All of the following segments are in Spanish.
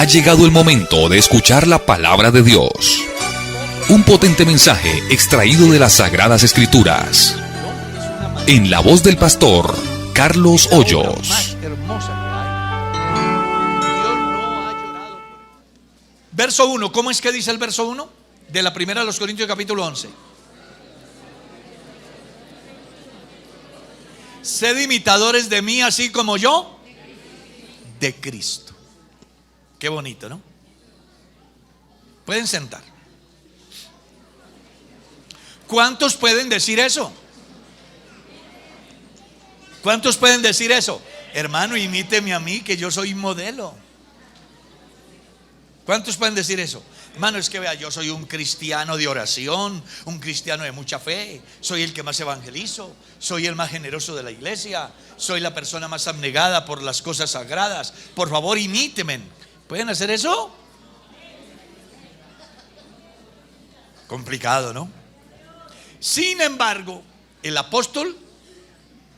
Ha llegado el momento de escuchar la palabra de Dios. Un potente mensaje extraído de las Sagradas Escrituras. En la voz del pastor Carlos Hoyos. Más hermosa que hay. Dios no ha llorado por él. Verso 1, ¿cómo es que dice el verso 1? De la primera de los Corintios capítulo 11. Sed imitadores de mí así como yo de Cristo. Qué bonito, ¿no? Pueden sentar. ¿Cuántos pueden decir eso? ¿Cuántos pueden decir eso? Hermano, imíteme a mí, que yo soy modelo. ¿Cuántos pueden decir eso? Hermano, es que vea, yo soy un cristiano de oración, un cristiano de mucha fe, soy el que más evangelizo, soy el más generoso de la iglesia, soy la persona más abnegada por las cosas sagradas. Por favor, imíteme. ¿Pueden hacer eso? Complicado, ¿no? Sin embargo, el apóstol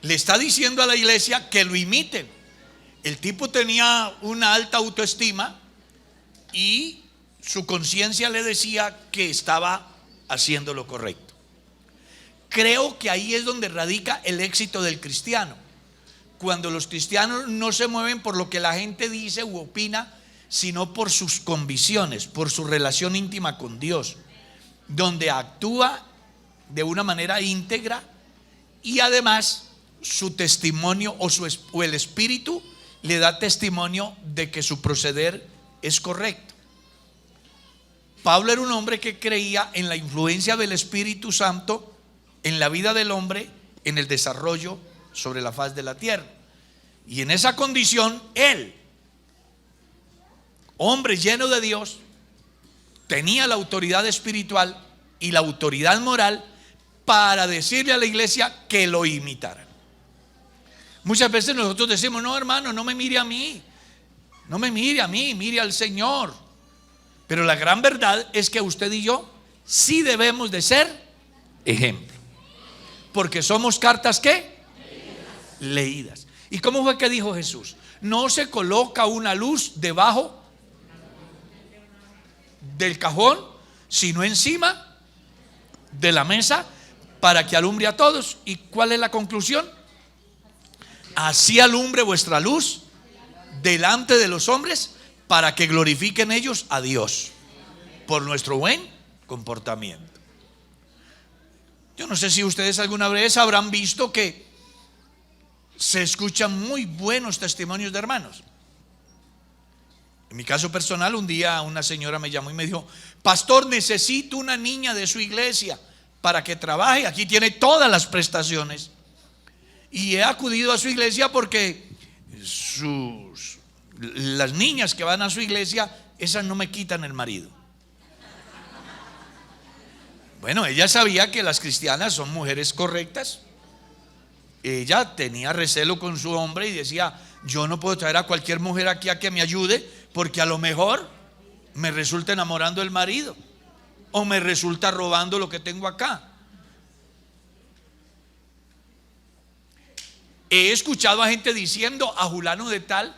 le está diciendo a la iglesia que lo imiten. El tipo tenía una alta autoestima y su conciencia le decía que estaba haciendo lo correcto. Creo que ahí es donde radica el éxito del cristiano. Cuando los cristianos no se mueven por lo que la gente dice u opina, sino por sus convicciones, por su relación íntima con Dios, donde actúa de una manera íntegra y además su testimonio o el espíritu le da testimonio de que su proceder es correcto. Pablo era un hombre que creía en la influencia del Espíritu Santo en la vida del hombre, en el desarrollo sobre la faz de la tierra. Y en esa condición, él, hombre lleno de Dios, tenía la autoridad espiritual y la autoridad moral para decirle a la iglesia que lo imitaran. Muchas veces nosotros decimos: no, hermano, no me mire a mí, no me mire a mí, mire al Señor. Pero la gran verdad es que usted y yo sí debemos de ser ejemplo, porque somos cartas ¿qué? Leídas. ¿Y cómo fue que dijo Jesús? No se coloca una luz debajo del cajón, sino encima de la mesa, para que alumbre a todos. ¿Y cuál es la conclusión? Así alumbre vuestra luz delante de los hombres, para que glorifiquen ellos a Dios por nuestro buen comportamiento. Yo no sé si ustedes alguna vez habrán visto que se escuchan muy buenos testimonios de hermanos. En mi caso personal, un día una señora me llamó y me dijo: pastor, necesito una niña de su iglesia para que trabaje, aquí tiene todas las prestaciones. Y he acudido a su iglesia porque las niñas que van a su iglesia, esas no me quitan el marido. Bueno, ella sabía que las cristianas son mujeres correctas. Ella tenía recelo con su hombre y decía: yo no puedo traer a cualquier mujer aquí a que me ayude, porque a lo mejor me resulta enamorando el marido o me resulta robando lo que tengo acá. He escuchado a gente diciendo: a fulano de tal,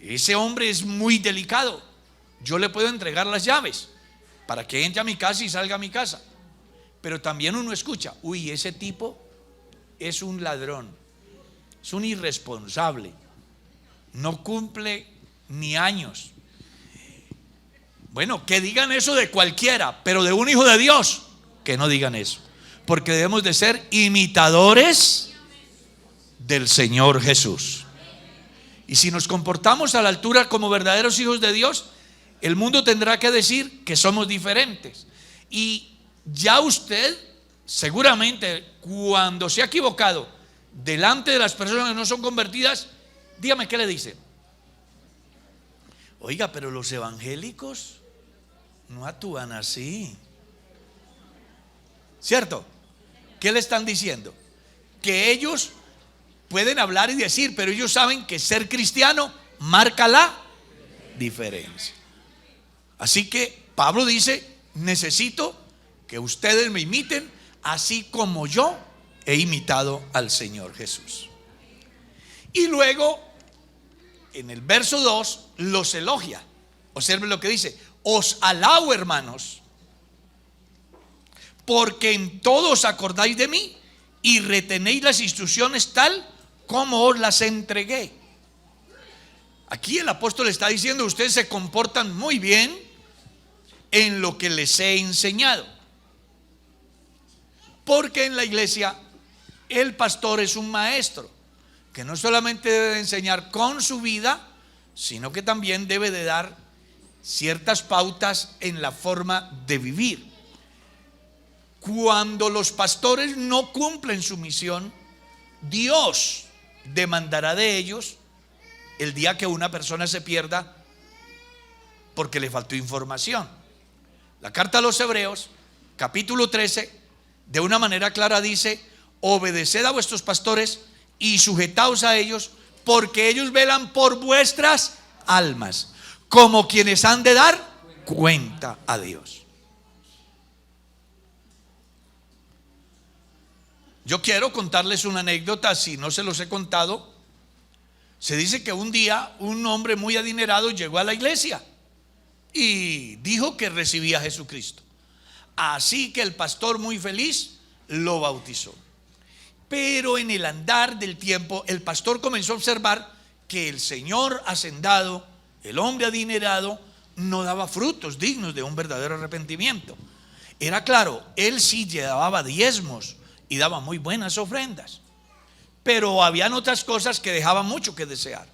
ese hombre es muy delicado, yo le puedo entregar las llaves para que entre a mi casa y salga a mi casa. Pero también uno escucha: uy, ese tipo es un ladrón, es un irresponsable, no cumple ni años. Bueno, que digan eso de cualquiera, pero de un hijo de Dios, que no digan eso, porque debemos de ser imitadores del Señor Jesús. Y si nos comportamos a la altura como verdaderos hijos de Dios, el mundo tendrá que decir que somos diferentes. Y ya usted seguramente, cuando se ha equivocado delante de las personas que no son convertidas, dígame qué le dice: oiga, pero los evangélicos no actúan así, ¿cierto? ¿Qué le están diciendo? Que ellos pueden hablar y decir, pero ellos saben que ser cristiano marca la diferencia. Así que Pablo dice: necesito que ustedes me imiten así como yo he imitado al Señor Jesús. Y luego en el verso 2 los elogia. Observen lo que dice: os alabo, hermanos, porque en todo os acordáis de mí y retenéis las instrucciones tal como os las entregué. Aquí el apóstol está diciendo: ustedes se comportan muy bien en lo que les he enseñado. Porque en la iglesia el pastor es un maestro que no solamente debe enseñar con su vida, sino que también debe de dar ciertas pautas en la forma de vivir. Cuando los pastores no cumplen su misión, Dios demandará de ellos el día que una persona se pierda porque le faltó información. La carta a los Hebreos, capítulo 13, de una manera clara dice: obedeced a vuestros pastores y sujetaos a ellos, porque ellos velan por vuestras almas, como quienes han de dar cuenta a Dios. Yo quiero contarles una anécdota, si no se los he contado. Se dice que un día un hombre muy adinerado llegó a la iglesia y dijo que recibía a Jesucristo. Así que el pastor, muy feliz, lo bautizó. Pero en el andar del tiempo, el pastor comenzó a observar que el señor hacendado, el hombre adinerado, no daba frutos dignos de un verdadero arrepentimiento. Era claro, él sí llevaba diezmos y daba muy buenas ofrendas, pero habían otras cosas que dejaban mucho que desear.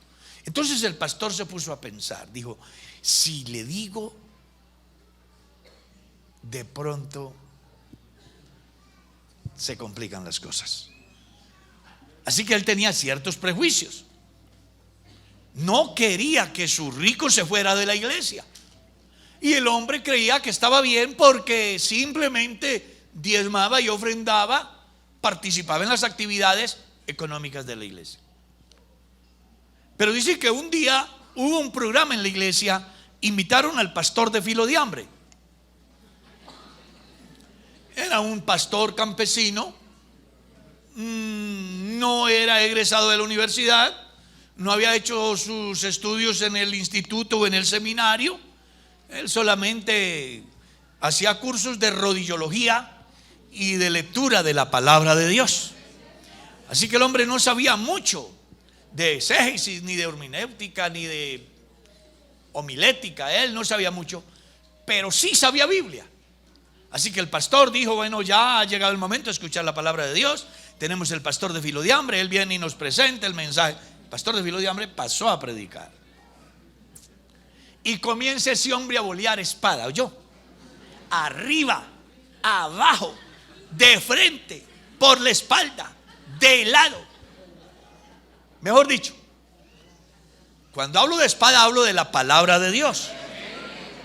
Entonces el pastor se puso a pensar, dijo: si le digo, de pronto se complican las cosas. Así que él tenía ciertos prejuicios. No quería que su rico se fuera de la iglesia. Y el hombre creía que estaba bien porque simplemente diezmaba y ofrendaba, participaba en las actividades económicas de la iglesia. Pero dice que un día hubo un programa en la iglesia, invitaron al pastor de Filo de Hambre. Era un pastor campesino, no era egresado de la universidad, no había hecho sus estudios en el instituto o en el seminario. Él solamente hacía cursos de rodillología y de lectura de la palabra de Dios. Así que el hombre no sabía mucho de exégesis, ni de hermenéutica, ni de homilética. Él no sabía mucho, pero sí sabía Biblia. Así que el pastor dijo: bueno, ya ha llegado el momento de escuchar la palabra de Dios. Tenemos el pastor de Filo de Hambre, él viene y nos presenta el mensaje. El pastor de Filo de Hambre pasó a predicar. Y comienza ese hombre a bolear espada, ¿oyó? Arriba, abajo, de frente, por la espalda, de lado. Mejor dicho, cuando hablo de espada, hablo de la palabra de Dios.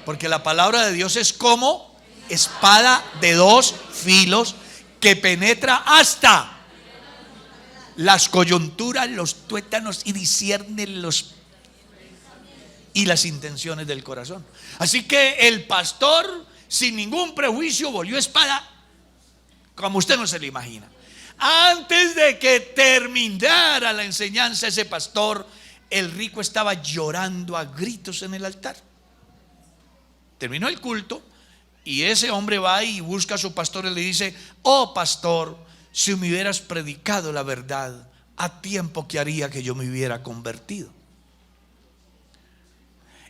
Porque la palabra de Dios es como espada de dos filos que penetra hasta las coyunturas, los tuétanos, y discierne y las intenciones del corazón. Así que el pastor, sin ningún prejuicio, volvió espada como usted no se lo imagina. Antes de que terminara la enseñanza, ese pastor, el rico, estaba llorando a gritos en el altar. Terminó el culto y ese hombre va y busca a su pastor y le dice: oh pastor, si me hubieras predicado la verdad a tiempo, que haría que yo me hubiera convertido.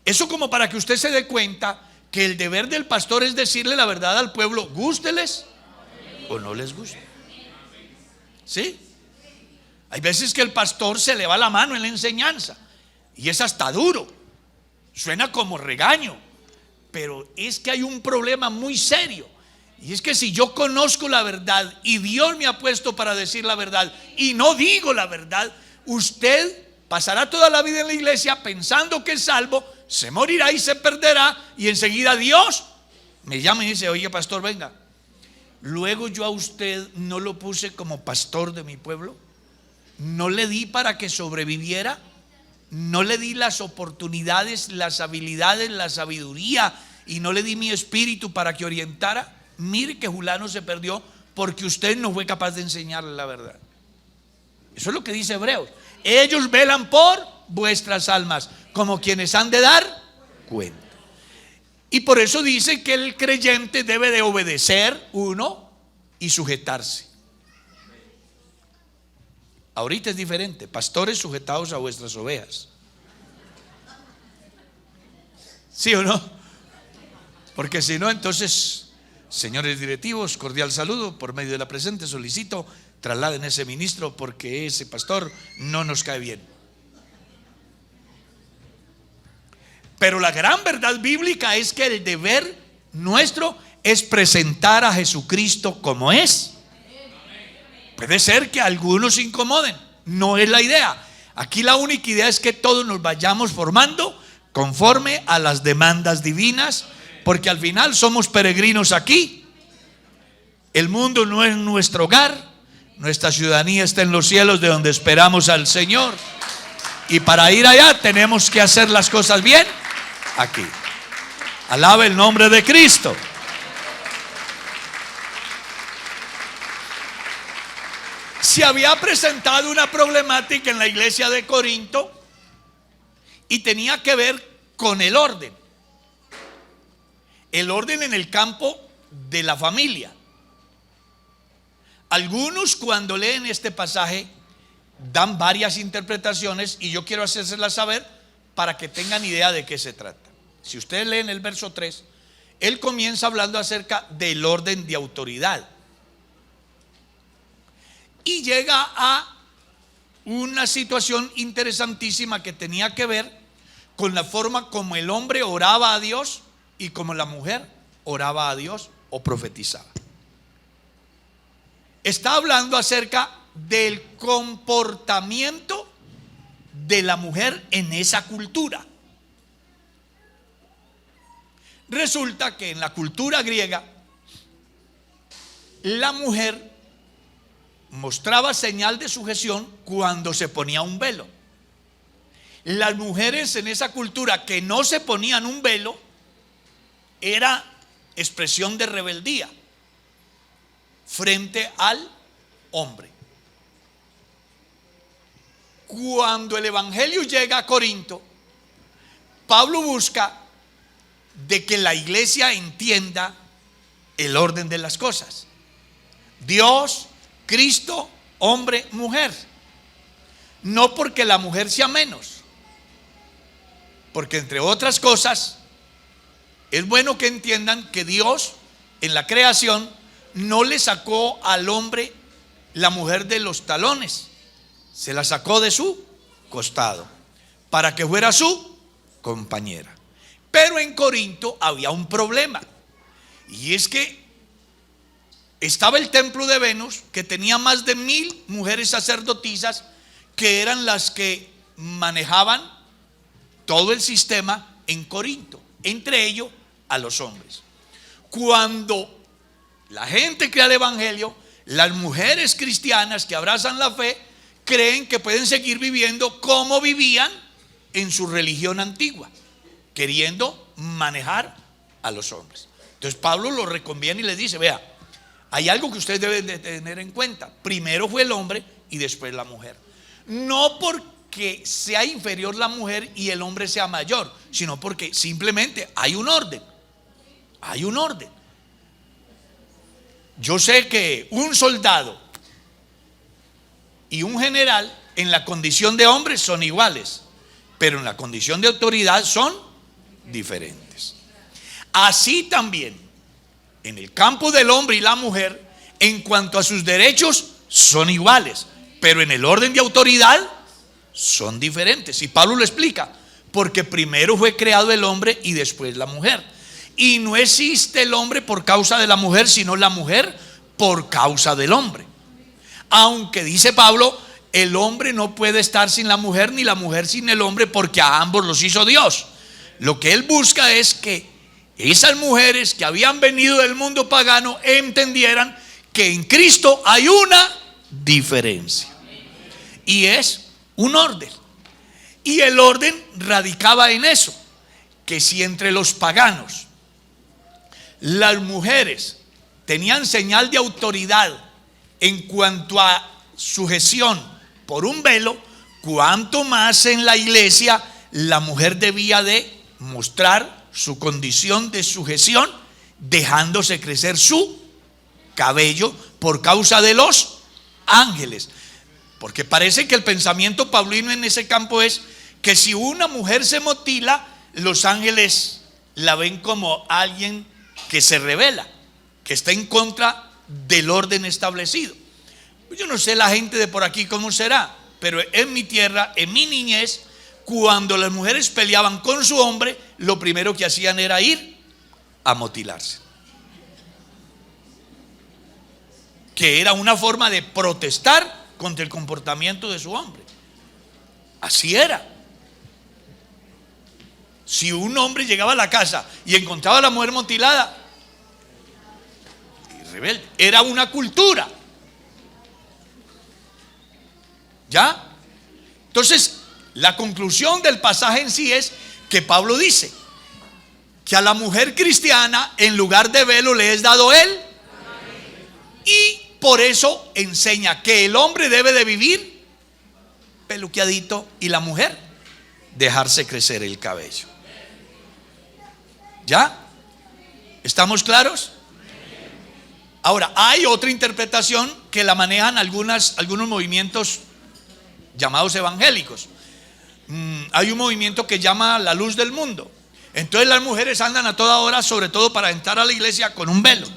Eso como para que usted se dé cuenta que el deber del pastor es decirle la verdad al pueblo, gústeles o no les guste. ¿Sí? Hay veces que el pastor se le va la mano en la enseñanza y es hasta duro, suena como regaño, pero es que hay un problema muy serio. Y es que si yo conozco la verdad y Dios me ha puesto para decir la verdad y no digo la verdad, usted pasará toda la vida en la iglesia pensando que es salvo, se morirá y se perderá, y enseguida Dios me llama y dice: oye pastor, venga, luego yo a usted no lo puse como pastor de mi pueblo, no le di para que sobreviviera, no le di las oportunidades, las habilidades, la sabiduría, y no le di mi espíritu para que orientara. Mire que Julano se perdió porque usted no fue capaz de enseñarle la verdad. Eso es lo que dice Hebreos. Ellos velan por vuestras almas, como quienes han de dar cuenta. Y por eso dice que el creyente debe de obedecer, uno, y sujetarse. Ahorita es diferente. Pastores, sujetados a vuestras ovejas. ¿Sí o no? Porque si no, entonces, señores directivos, cordial saludo. Por medio de la presente solicito trasladen ese ministro porque ese pastor no nos cae bien. Pero la gran verdad bíblica es que el deber nuestro es presentar a Jesucristo como es. Puede ser que algunos se incomoden, no es la idea. Aquí la única idea es que todos nos vayamos formando conforme a las demandas divinas, porque al final somos peregrinos aquí. El mundo no es nuestro hogar, nuestra ciudadanía está en los cielos, de donde esperamos al Señor. Y para ir allá tenemos que hacer las cosas bien aquí. Alaba el nombre de Cristo. Se había presentado una problemática en la iglesia de Corinto y tenía que ver con el orden. El orden en el campo de la familia. Algunos, cuando leen este pasaje, dan varias interpretaciones y yo quiero hacérselas saber para que tengan idea de qué se trata. Si ustedes leen el verso 3, él comienza hablando acerca del orden de autoridad y llega a una situación interesantísima que tenía que ver con la forma como el hombre oraba a Dios y como la mujer oraba a Dios o profetizaba. Está hablando acerca del comportamiento de la mujer en esa cultura. Resulta que en la cultura griega la mujer mostraba señal de sujeción cuando se ponía un velo. Las mujeres en esa cultura que no se ponían un velo era expresión de rebeldía frente al hombre. Cuando el evangelio llega a Corinto, Pablo busca de que la iglesia entienda el orden de las cosas: Dios, Cristo, hombre, mujer. No porque la mujer sea menos, porque entre otras cosas es bueno que entiendan que Dios en la creación no le sacó al hombre la mujer de los talones, se la sacó de su costado para que fuera su compañera. Pero en Corinto había un problema, y es que estaba el templo de Venus, que tenía más de 1000 mujeres sacerdotisas, que eran las que manejaban todo el sistema en Corinto, entre ellos a los hombres. Cuando la gente crea el evangelio, las mujeres cristianas que abrazan la fe creen que pueden seguir viviendo como vivían en su religión antigua, queriendo manejar a los hombres. Entonces Pablo lo reconviene y les dice: vea, hay algo que ustedes deben de tener en cuenta. Primero fue el hombre y después la mujer. No porque sea inferior la mujer y el hombre sea mayor, sino porque simplemente hay un orden. Hay un orden. Yo sé que un soldado y un general en la condición de hombres son iguales, pero en la condición de autoridad son diferentes. Así también en el campo del hombre y la mujer, en cuanto a sus derechos, son iguales, pero en el orden de autoridad son diferentes. Y Pablo lo explica: porque primero fue creado el hombre y después la mujer. Y no existe el hombre por causa de la mujer, sino la mujer por causa del hombre. Aunque dice Pablo, el hombre no puede estar sin la mujer, ni la mujer sin el hombre, porque a ambos los hizo Dios. Lo que él busca es que esas mujeres que habían venido del mundo pagano entendieran que en Cristo hay una diferencia, y es un orden. Y el orden radicaba en eso: que si entre los paganos las mujeres tenían señal de autoridad en cuanto a sujeción por un velo, cuanto más en la iglesia la mujer debía de mostrar su condición de sujeción, dejándose crecer su cabello por causa de los ángeles. Porque parece que el pensamiento paulino en ese campo es que si una mujer se motila, los ángeles la ven como alguien que se rebela, que está en contra del orden establecido. Yo no sé la gente de por aquí cómo será, pero en mi tierra, en mi niñez, cuando las mujeres peleaban con su hombre, lo primero que hacían era ir a motilarse, que era una forma de protestar contra el comportamiento de su hombre. Así era. Si un hombre llegaba a la casa y encontraba a la mujer mutilada, rebelde, era una cultura. ¿Ya? Entonces, la conclusión del pasaje en sí es que Pablo dice que a la mujer cristiana en lugar de velo le es dado él, y por eso enseña que el hombre debe de vivir peluqueadito y la mujer dejarse crecer el cabello. ¿Ya? ¿Estamos claros? Ahora, hay otra interpretación que la manejan algunos movimientos llamados evangélicos. Hay un movimiento que llama la luz del mundo. Entonces las mujeres andan a toda hora, sobre todo para entrar a la iglesia, con un velo,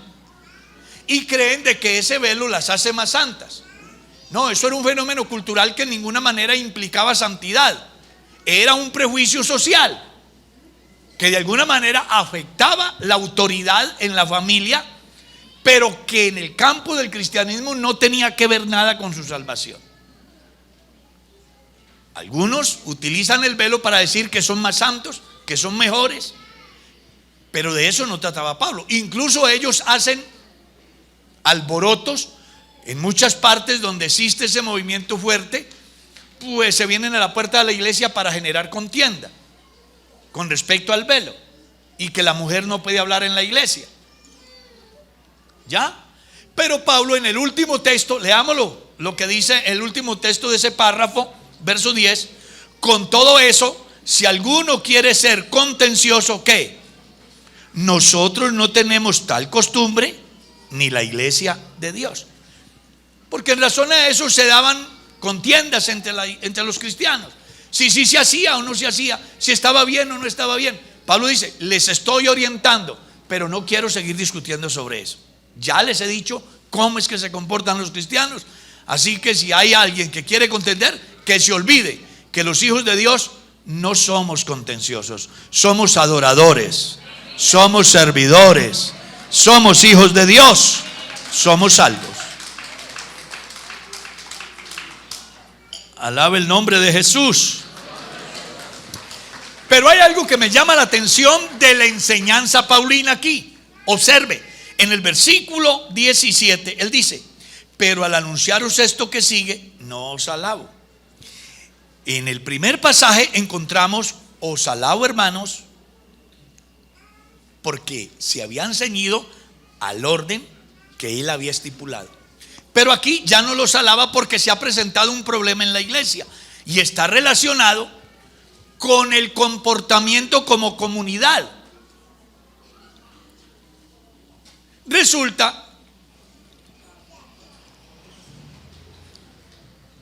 y creen de que ese velo las hace más santas. No, eso era un fenómeno cultural que en ninguna manera implicaba santidad. Era un prejuicio social que de alguna manera afectaba la autoridad en la familia, pero que en el campo del cristianismo no tenía que ver nada con su salvación. Algunos utilizan el velo para decir que son más santos, que son mejores, pero de eso no trataba Pablo. Incluso ellos hacen alborotos en muchas partes donde existe ese movimiento fuerte, pues se vienen a la puerta de la iglesia para generar contienda con respecto al velo y que la mujer no puede hablar en la iglesia. ¿Ya? Pero Pablo en el último texto, leámoslo, lo que dice el último texto de ese párrafo, verso 10: con todo eso, si alguno quiere ser contencioso, ¿qué? Nosotros no tenemos tal costumbre, ni la iglesia de Dios. Porque en razón a eso se daban contiendas entre los cristianos. Si se hacía o no se hacía, si estaba bien o no estaba bien. Pablo dice: les estoy orientando, pero no quiero seguir discutiendo sobre eso. Ya les he dicho cómo es que se comportan los cristianos. Así que si hay alguien que quiere contender, que se olvide que los hijos de Dios no somos contenciosos, somos adoradores, somos servidores, somos hijos de Dios, somos salvos. Alaba el nombre de Jesús. Pero hay algo que me llama la atención de la enseñanza paulina aquí. Observe, en el versículo 17, él dice: pero al anunciaros esto que sigue, no os alabo. En el primer pasaje encontramos: os alabo, hermanos, porque se habían ceñido al orden que él había estipulado. Pero aquí ya no los alaba porque se ha presentado un problema en la iglesia y está relacionado con el comportamiento como comunidad. Resulta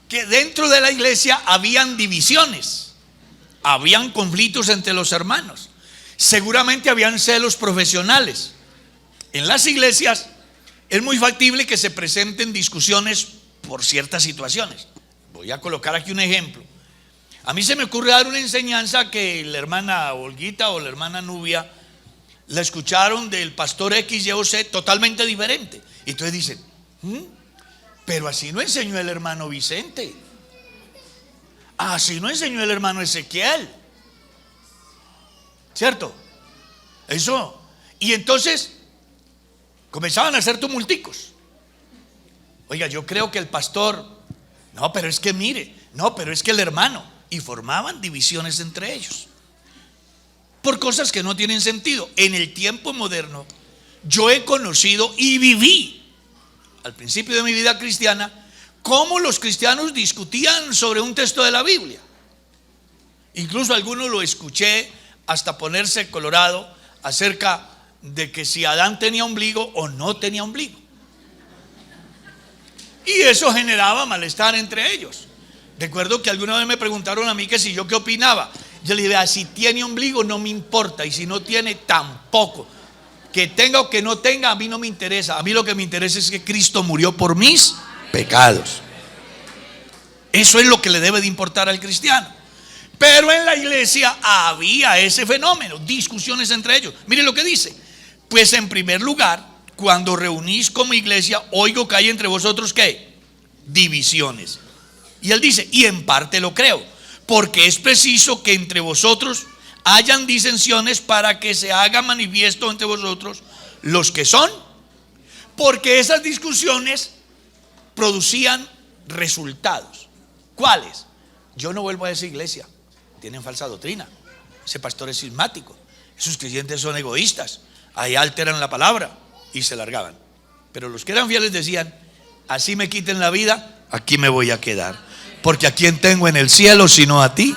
que dentro de la iglesia habían divisiones, habían conflictos entre los hermanos, seguramente habían celos profesionales. En las iglesias es muy factible que se presenten discusiones por ciertas situaciones. Voy a colocar aquí un ejemplo. A mí se me ocurre dar una enseñanza que la hermana Olguita o la hermana Nubia la escucharon del pastor X, Y o Z totalmente diferente. Y entonces dicen: pero así no enseñó el hermano Vicente, así no enseñó el hermano Ezequiel, ¿cierto? Eso. Y entonces comenzaban a hacer tumulticos. Oiga, yo creo que el pastor, no, pero es que mire, no, pero es que el hermano. Y formaban divisiones entre ellos por cosas que no tienen sentido. En el tiempo moderno yo he conocido y viví al principio de mi vida cristiana cómo los cristianos discutían sobre un texto de la Biblia. Incluso algunos lo escuché hasta ponerse colorado acerca de que si Adán tenía ombligo o no tenía ombligo. Y eso generaba malestar entre ellos. Recuerdo que alguna vez me preguntaron a mí que si yo qué opinaba. Yo le dije, si tiene ombligo no me importa, y si no tiene tampoco. Que tenga o que no tenga, a mí no me interesa. A mí lo que me interesa es que Cristo murió por mis pecados. Eso es lo que le debe de importar al cristiano. Pero en la iglesia había ese fenómeno, discusiones entre ellos. Miren lo que dice: pues en primer lugar, cuando reunís como iglesia, oigo que hay entre vosotros ¿qué? Divisiones. Y él dice, y en parte lo creo, porque es preciso que entre vosotros hayan disensiones para que se haga manifiesto entre vosotros los que son, porque esas discusiones producían resultados. ¿Cuáles? Yo no vuelvo a esa iglesia, tienen falsa doctrina, ese pastor es cismático, esos creyentes son egoístas, ahí alteran la palabra, y se largaban. Pero los que eran fieles decían, así me quiten la vida, aquí me voy a quedar, porque a quién tengo en el cielo sino a ti,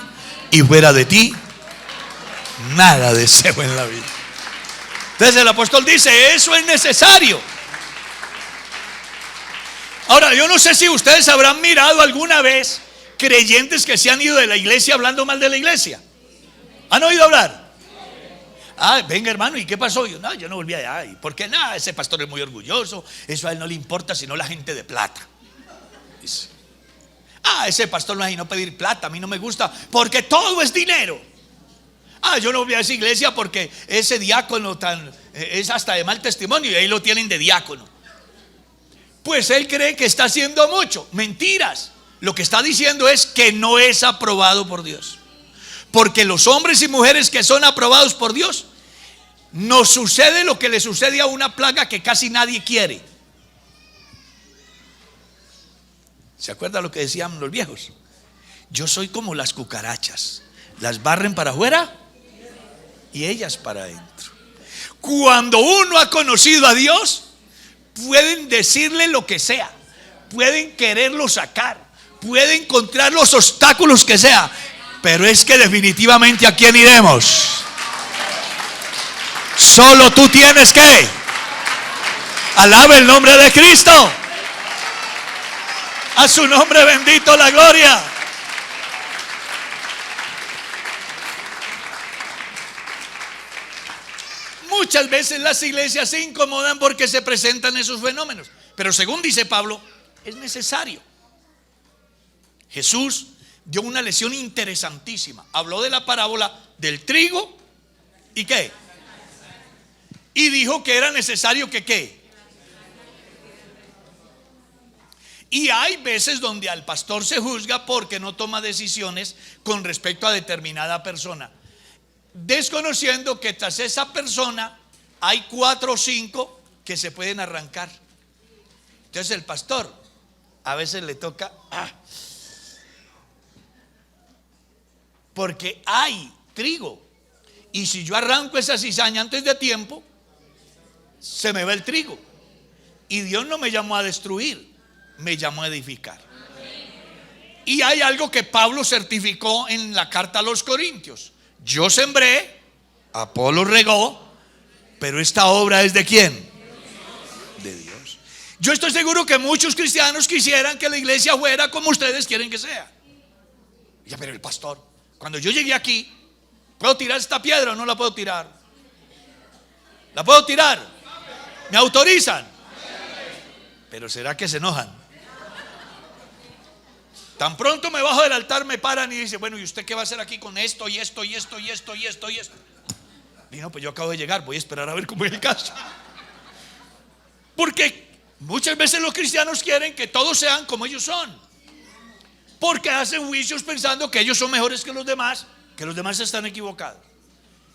y fuera de ti nada deseo en la vida. Entonces el apóstol dice, eso es necesario. Ahora, yo no sé si ustedes habrán mirado alguna vez creyentes que se han ido de la iglesia hablando mal de la iglesia. ¿Han oído hablar? Venga hermano, ¿y qué pasó? Yo no volví allá. ¿Y por qué? Ese pastor es muy orgulloso, eso a él no le importa sino la gente de plata. Dice, ese pastor no hay no pedir plata, a mí no me gusta porque todo es dinero. Yo no volví a esa iglesia porque ese diácono es hasta de mal testimonio y ahí lo tienen de diácono. Pues él cree que está haciendo mucho. Mentiras. Lo que está diciendo es que no es aprobado por Dios. Porque los hombres y mujeres que son aprobados por Dios, nos sucede lo que le sucede a una plaga que casi nadie quiere. ¿Se acuerdan lo que decían los viejos? Yo soy como las cucarachas, las barren para afuera y ellas para adentro. Cuando uno ha conocido a Dios, pueden decirle lo que sea, pueden quererlo sacar, pueden encontrar los obstáculos que sea, pero es que definitivamente ¿a quién iremos? Solo tú tienes que alabe el nombre de Cristo. A su nombre bendito la gloria. Muchas veces las iglesias se incomodan porque se presentan esos fenómenos, pero según dice Pablo, es necesario. Jesús dio una lección interesantísima. Habló de la parábola del trigo y ¿qué? Y dijo que era necesario que ¿qué? Y hay veces donde al pastor se juzga porque no toma decisiones con respecto a determinada persona, desconociendo que tras esa persona hay 4 o 5 que se pueden arrancar. Entonces el pastor a veces le toca porque hay trigo, y si yo arranco esa cizaña antes de tiempo, se me va el trigo. Y Dios no me llamó a destruir, me llamó a edificar. Y hay algo que Pablo certificó en la carta a los Corintios: yo sembré, Apolo regó, pero esta obra es ¿de quién? De Dios. Yo estoy seguro que muchos cristianos quisieran que la iglesia fuera como ustedes quieren que sea. Ya, pero el pastor, cuando yo llegué aquí, ¿puedo tirar esta piedra o no la puedo tirar? ¿La puedo tirar? ¿Me autorizan? Pero ¿será que se enojan? Tan pronto me bajo del altar me paran y dicen, bueno, ¿y usted qué va a hacer aquí con esto y esto y esto y esto y esto y esto? Y no, pues yo acabo de llegar, voy a esperar a ver cómo es el caso. Porque muchas veces los cristianos quieren que todos sean como ellos son, porque hacen juicios pensando que ellos son mejores que los demás están equivocados.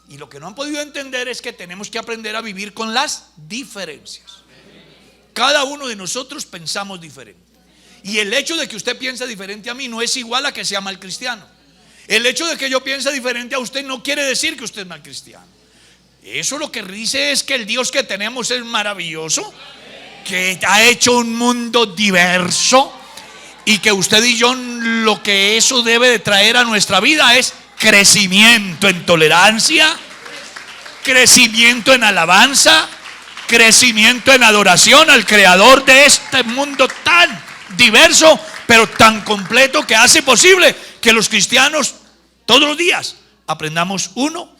Y lo que no han podido entender es que tenemos que aprender a vivir con las diferencias. Cada uno de nosotros pensamos diferente. Y el hecho de que usted piense diferente a mí no es igual a que sea mal cristiano. El hecho de que yo piense diferente a usted no quiere decir que usted es mal cristiano. Eso lo que dice es que el Dios que tenemos es maravilloso, que ha hecho un mundo diverso, y que usted y yo, lo que eso debe de traer a nuestra vida es crecimiento en tolerancia, crecimiento en alabanza, crecimiento en adoración al creador de este mundo tan diverso, pero tan completo, que hace posible que los cristianos todos los días aprendamos uno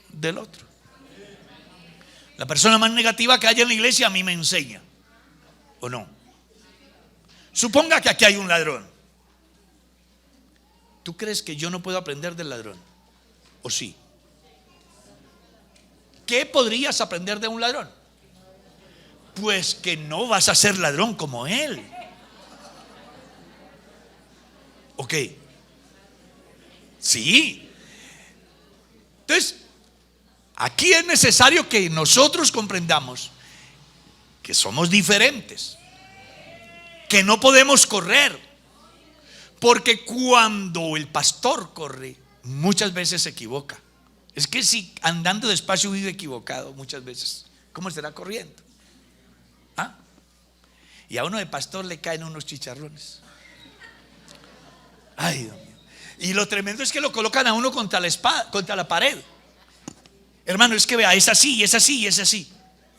del otro. La persona más negativa que haya en la iglesia a mí me enseña, ¿o no? Suponga que aquí hay un ladrón. ¿Tú crees que yo no puedo aprender del ladrón? ¿O sí? ¿Qué podrías aprender de un ladrón? Pues que no vas a ser ladrón como él. ¿Ok? Sí. Entonces, aquí es necesario que nosotros comprendamos que somos diferentes, que no podemos correr, porque cuando el pastor corre, muchas veces se equivoca. Es que si andando despacio vive equivocado muchas veces, ¿cómo estará corriendo? ¿Ah? Y a uno de pastor le caen unos chicharrones. Ay, Dios mío. Y lo tremendo es que lo colocan a uno contra la espada, contra la pared. Hermano, es que vea, es así, es así, es así.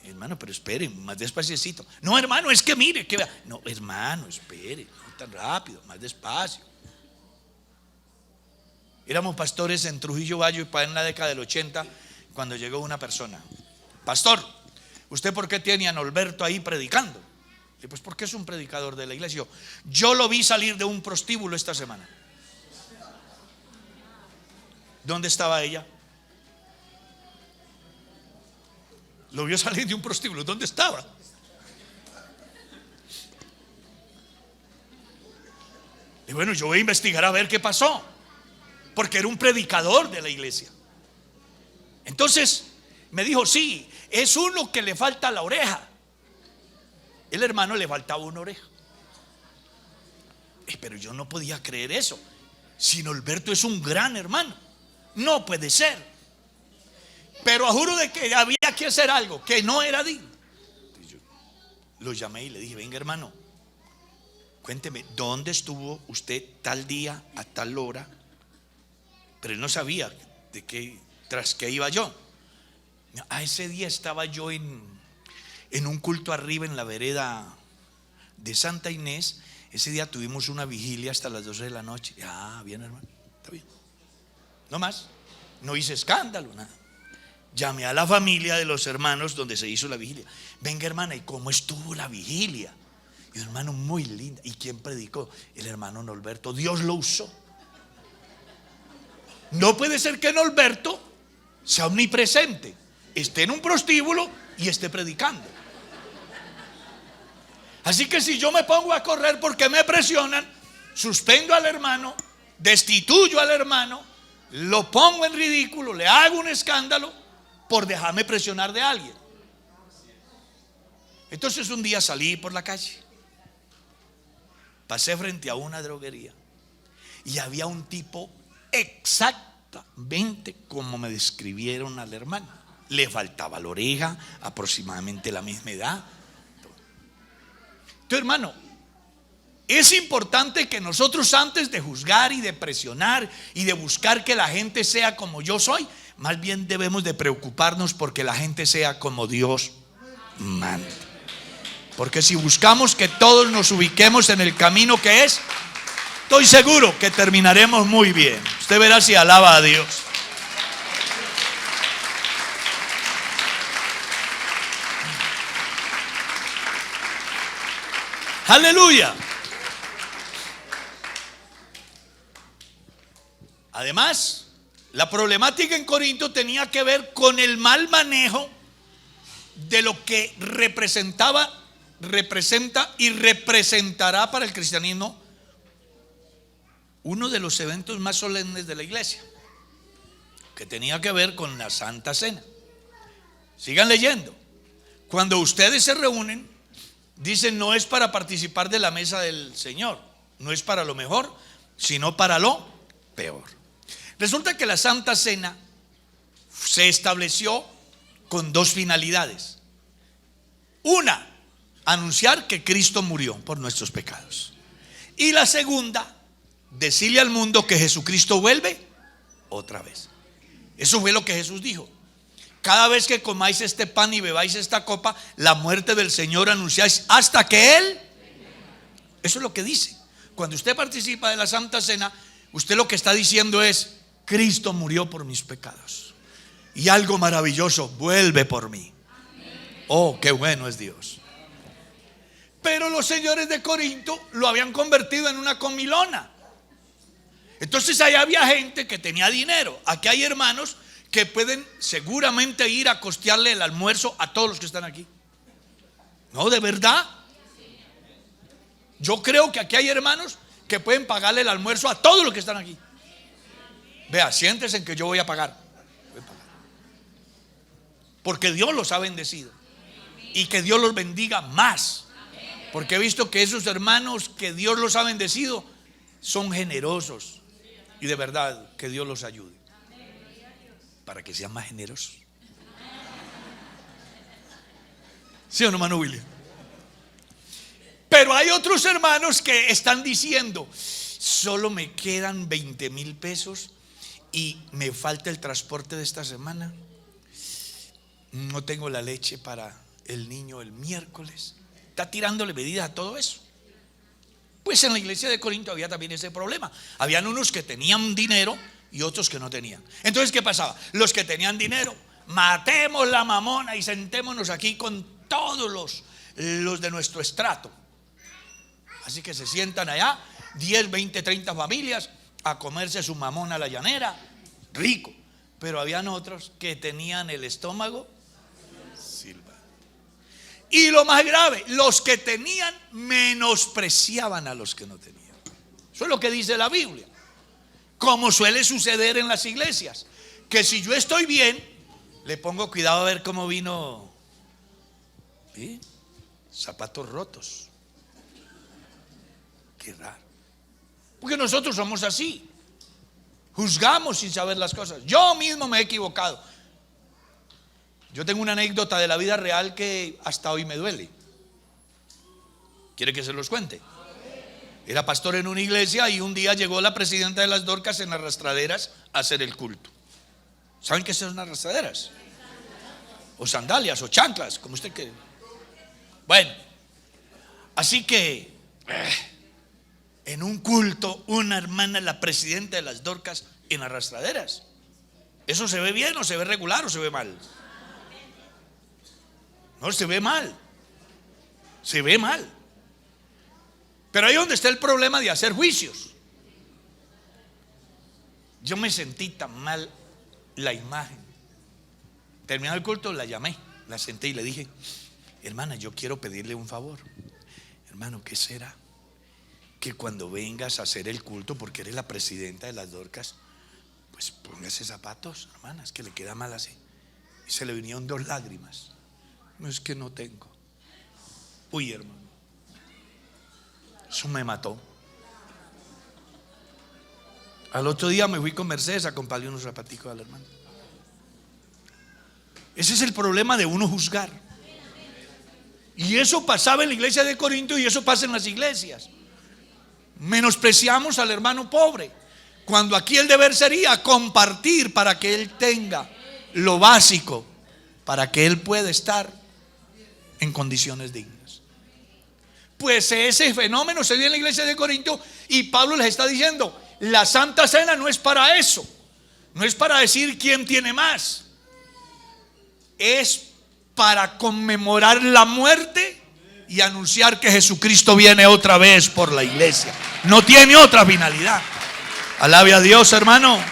Hermano, pero espere, más despacito. No, hermano, es que mire, que vea. No, hermano, espere, no tan rápido, más despacio. Éramos pastores en Trujillo Valle en la década del 80, cuando llegó una persona. Pastor, ¿usted por qué tiene a Norberto ahí predicando? Y pues porque es un predicador de la iglesia. Yo lo vi salir de un prostíbulo esta semana. ¿Dónde estaba ella? Lo vio salir de un prostíbulo. ¿Dónde estaba? Y bueno, yo voy a investigar a ver qué pasó, porque era un predicador de la iglesia. Entonces me dijo, sí, es uno que le falta la oreja. El hermano le faltaba una oreja. Pero yo no podía creer eso. Si Norberto es un gran hermano, no puede ser. Pero juro de que había que hacer algo que no era digno. Yo lo llamé y le dije, venga hermano, cuénteme, ¿dónde estuvo usted tal día a tal hora? Pero él no sabía de qué, tras qué iba yo. Ese día estaba yo en un culto arriba en la vereda de Santa Inés. Ese día tuvimos una vigilia hasta las 12 de la noche. Ah, bien hermano, está bien. No más, no hice escándalo, nada. Llamé a la familia de los hermanos donde se hizo la vigilia. Venga hermana, ¿y cómo estuvo la vigilia? Y un hermano muy lindo. ¿Y quién predicó? El hermano Norberto. Dios lo usó. No puede ser que Norberto sea omnipresente, esté en un prostíbulo y esté predicando. Así que si yo me pongo a correr porque me presionan, suspendo al hermano, destituyo al hermano, lo pongo en ridículo, le hago un escándalo por dejarme presionar de alguien. Entonces un día salí por la calle, pasé frente a una droguería y había un tipo exactamente como me describieron al hermano. Le faltaba la oreja, aproximadamente la misma edad. Entonces, hermano, es importante que nosotros, antes de juzgar y de presionar y de buscar que la gente sea como yo soy, más bien debemos de preocuparnos porque la gente sea como Dios manda. Porque si buscamos que todos nos ubiquemos en el camino que es, estoy seguro que terminaremos muy bien. Usted verá si alaba a Dios. Aleluya. Además, la problemática en Corinto tenía que ver con el mal manejo de lo que representa y representará para el cristianismo uno de los eventos más solemnes de la iglesia, que tenía que ver con la Santa Cena. Sigan leyendo. Cuando ustedes se reúnen, dicen, no es para participar de la mesa del Señor, no es para lo mejor, sino para lo peor. Resulta que la Santa Cena se estableció con dos finalidades. Una, anunciar que Cristo murió por nuestros pecados. Y la segunda, decirle al mundo que Jesucristo vuelve otra vez. Eso fue lo que Jesús dijo. Cada vez que comáis este pan y bebáis esta copa, la muerte del Señor anunciáis hasta que Él. Eso es lo que dice. Cuando usted participa de la Santa Cena, usted lo que está diciendo es: Cristo murió por mis pecados y algo maravilloso vuelve por mí. Oh, qué bueno es Dios. Pero los señores de Corinto lo habían convertido en una comilona. Entonces allá había gente que tenía dinero. Aquí hay hermanos que pueden seguramente ir a costearle el almuerzo a todos los que están aquí. No, de verdad. Yo creo que aquí hay hermanos que pueden pagarle el almuerzo a todos los que están aquí. Vea, siéntense en que yo voy a pagar. Porque Dios los ha bendecido. Y que Dios los bendiga más. Porque he visto que esos hermanos que Dios los ha bendecido son generosos. Y de verdad, que Dios los ayude para que sean más generosos. ¿Sí o no, hermano William? Pero hay otros hermanos que están diciendo: solo me quedan 20,000 pesos y me falta el transporte de esta semana. No tengo la leche para el niño el miércoles. Está tirándole medidas a todo eso. Pues en la iglesia de Corinto había también ese problema. Habían unos que tenían dinero y otros que no tenían. Entonces, ¿qué pasaba? Los que tenían dinero: matemos la mamona y sentémonos aquí con todos los de nuestro estrato. Así que se sientan allá 10, 20, 30 familias a comerse su mamona a la llanera. Rico. Pero habían otros que tenían el estómago silbante. Y lo más grave, los que tenían menospreciaban a los que no tenían. Eso es lo que dice la Biblia. Como suele suceder en las iglesias, que si yo estoy bien, le pongo cuidado a ver cómo vino. ¿Sí? Zapatos rotos. Qué raro. Porque nosotros somos así. Juzgamos sin saber las cosas. Yo mismo me he equivocado. Yo tengo una anécdota de la vida real que hasta hoy me duele. ¿Quiere que se los cuente? Era pastor en una iglesia y un día llegó la presidenta de las Dorcas en arrastraderas a hacer el culto. ¿Saben qué son arrastraderas? O sandalias o chanclas, como usted quiere. Bueno, así que en un culto, una hermana, la presidenta de las Dorcas, en arrastraderas. ¿Eso se ve bien o se ve regular o se ve mal? No, se ve mal. Se ve mal. Pero ahí donde está el problema de hacer juicios. Yo me sentí tan mal la imagen. Terminado el culto, la llamé, la senté y le dije: hermana, yo quiero pedirle un favor. Hermano, ¿qué será? Que cuando vengas a hacer el culto, porque eres la presidenta de las Dorcas, pues póngase zapatos, hermana, es que le queda mal así. Y se le vinieron 2 lágrimas. No, es que no tengo. Uy, hermano, eso me mató. Al otro día me fui con Mercedes a comprarle unos zapaticos a la hermana. Ese es el problema de uno juzgar. Y eso pasaba en la iglesia de Corinto y eso pasa en las iglesias. Menospreciamos al hermano pobre, cuando aquí el deber sería compartir para que él tenga lo básico, para que él pueda estar en condiciones dignas. Pues ese fenómeno se dio en la iglesia de Corinto y Pablo les está diciendo: la Santa Cena no es para eso, no es para decir quién tiene más, es para conmemorar la muerte y anunciar que Jesucristo viene otra vez por la iglesia. No tiene otra finalidad. Alabe a Dios, hermano.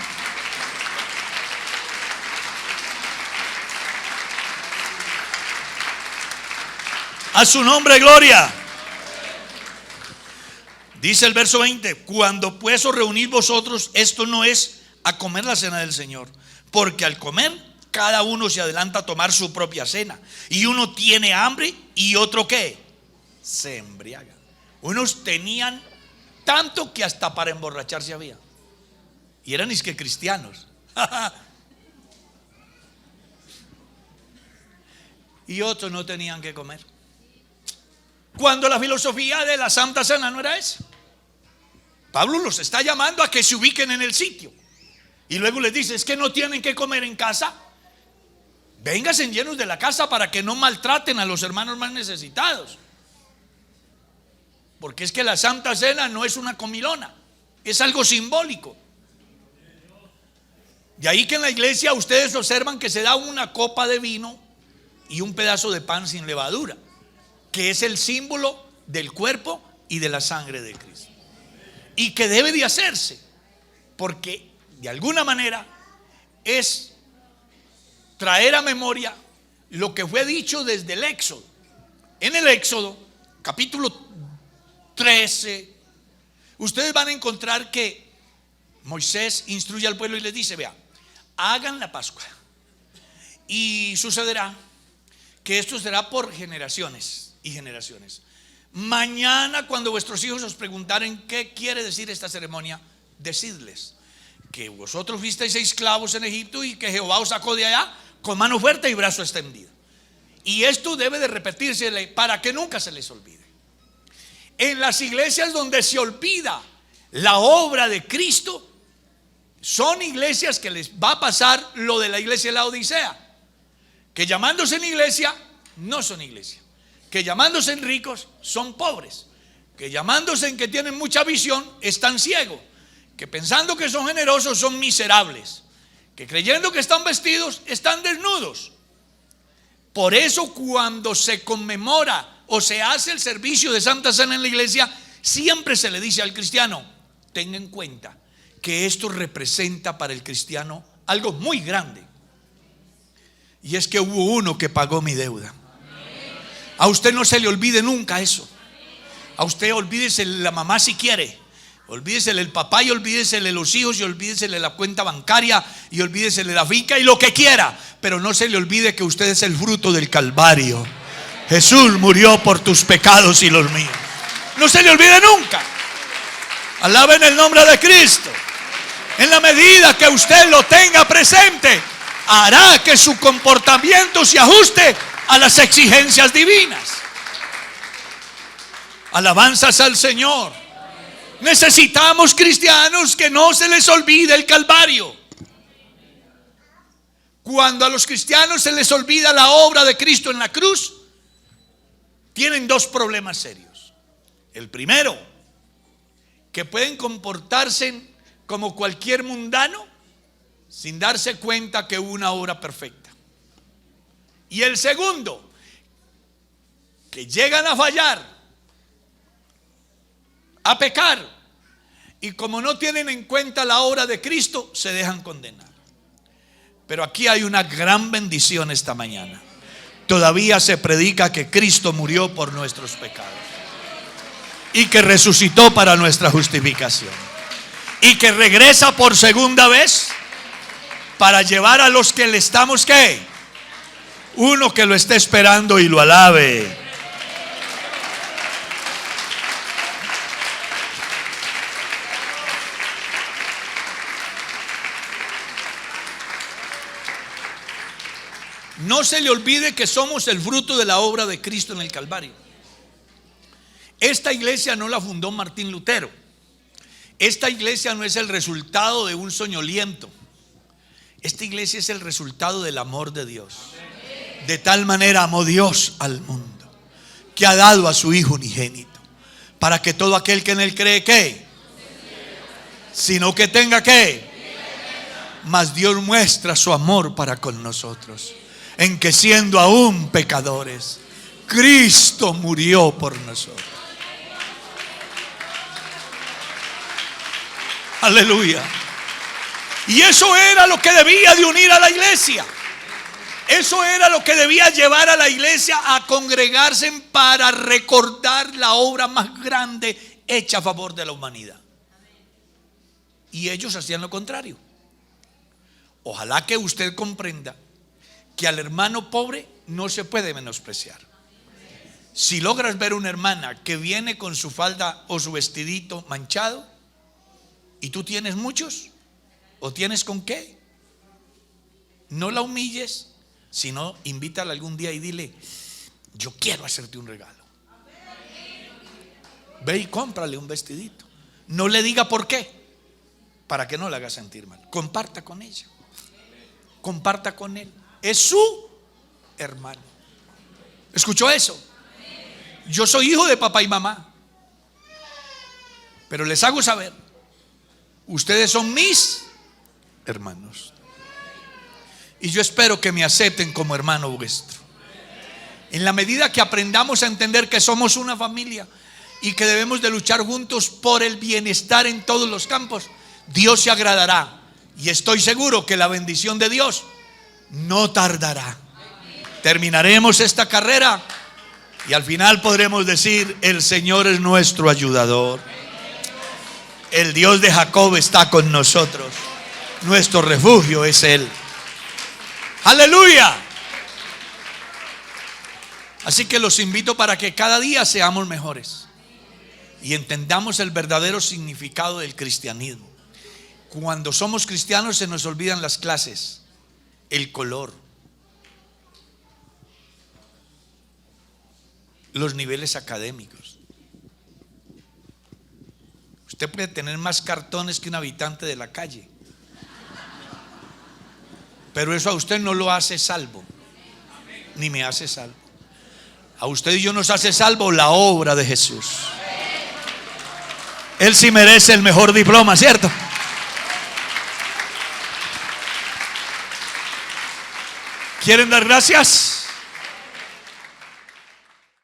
A su nombre, gloria. Dice el verso 20: cuando pues os reunís vosotros, esto no es a comer la cena del Señor, porque al comer cada uno se adelanta a tomar su propia cena, y uno tiene hambre y otro ¿qué? Se embriaga. Unos tenían tanto que hasta para emborracharse había, y eran es que cristianos. Y otros no tenían que comer, cuando la filosofía de la Santa Cena no era esa. Pablo los está llamando a que se ubiquen en el sitio. Y luego les dice: es que no tienen que comer en casa. Vénganse llenos de la casa para que no maltraten a los hermanos más necesitados. Porque es que la Santa Cena no es una comilona, es algo simbólico. De ahí que en la iglesia ustedes observan que se da una copa de vino y un pedazo de pan sin levadura, que es el símbolo del cuerpo y de la sangre de Cristo, y que debe de hacerse, porque de alguna manera es traer a memoria lo que fue dicho desde el Éxodo. En el Éxodo, capítulo 13, ustedes van a encontrar que Moisés instruye al pueblo y les dice: vea, hagan la Pascua, y sucederá que esto será por generaciones y generaciones. Mañana, cuando vuestros hijos os preguntaren qué quiere decir esta ceremonia, decidles que vosotros fuisteis esclavos en Egipto y que Jehová os sacó de allá con mano fuerte y brazo extendido. Y esto debe de repetirse para que nunca se les olvide. En las iglesias donde se olvida la obra de Cristo, son iglesias que les va a pasar lo de la iglesia de la Odisea, que llamándose en iglesia no son iglesia, que llamándose en ricos son pobres, que llamándose en que tienen mucha visión están ciegos, que pensando que son generosos son miserables, que creyendo que están vestidos están desnudos. Por eso cuando se conmemora o se hace el servicio de Santa Cena en la iglesia, siempre se le dice al cristiano: tenga en cuenta que esto representa para el cristiano algo muy grande, y es que hubo uno que pagó mi deuda. A usted no se le olvide nunca eso. A usted olvídese la mamá si quiere, olvídese el papá y olvídese de los hijos y olvídese de la cuenta bancaria y olvídese de la finca y lo que quiera, pero no se le olvide que usted es el fruto del Calvario. Jesús murió por tus pecados y los míos. No se le olvide nunca. Alaben el nombre de Cristo. En la medida que usted lo tenga presente, hará que su comportamiento se ajuste a las exigencias divinas. Alabanzas al Señor. Necesitamos cristianos que no se les olvide el Calvario. Cuando a los cristianos se les olvida la obra de Cristo en la cruz, tienen dos problemas serios. El primero, que pueden comportarse como cualquier mundano sin darse cuenta que hubo una obra perfecta. Y el segundo, que llegan a fallar, a pecar, y como no tienen en cuenta la obra de Cristo, se dejan condenar. Pero aquí hay una gran bendición esta mañana. Todavía se predica que Cristo murió por nuestros pecados y que resucitó para nuestra justificación y que regresa por segunda vez para llevar a los que le estamos, ¿qué? Uno que lo esté esperando y lo alabe. No se le olvide que somos el fruto de la obra de Cristo en el Calvario. Esta iglesia no la fundó Martín Lutero. Esta iglesia no es el resultado de un soñoliento. Esta iglesia es el resultado del amor de Dios. De tal manera amó Dios al mundo, que ha dado a su Hijo unigénito, para que todo aquel que en él cree, ¿qué? Sino que tenga, ¿qué? Mas Dios muestra su amor para con nosotros, en que siendo aún pecadores, Cristo murió por nosotros. Aleluya. Y eso era lo que debía de unir a la iglesia. Eso era lo que debía llevar a la iglesia a congregarse para recordar la obra más grande hecha a favor de la humanidad. Y ellos hacían lo contrario. Ojalá que usted comprenda que al hermano pobre no se puede menospreciar. Si logras ver una hermana que viene con su falda o su vestidito manchado y tú tienes muchos o tienes con qué, no la humilles, sino invítala algún día y dile: yo quiero hacerte un regalo. Ve y cómprale un vestidito. No le diga por qué, para que no le haga sentir mal. Comparta con ella, comparta con él. Es su hermano. ¿Escuchó eso? Yo soy hijo de papá y mamá, pero les hago saber, ustedes son mis hermanos. Y yo espero que me acepten como hermano vuestro. En la medida que aprendamos a entender que somos una familia y que debemos de luchar juntos por el bienestar en todos los campos, Dios se agradará. Y estoy seguro que la bendición de Dios no tardará. Terminaremos esta carrera y al final podremos decir: el Señor es nuestro ayudador. El Dios de Jacob está con nosotros. Nuestro refugio es Él. ¡Aleluya! Así que los invito para que cada día seamos mejores y entendamos el verdadero significado del cristianismo. Cuando somos cristianos se nos olvidan las clases, el color, los niveles académicos. Usted puede tener más cartones que un habitante de la calle, pero eso a usted no lo hace salvo, ni me hace salvo. A usted y yo nos hace salvo la obra de Jesús. Él sí merece el mejor diploma, ¿cierto? ¿Quieren dar gracias?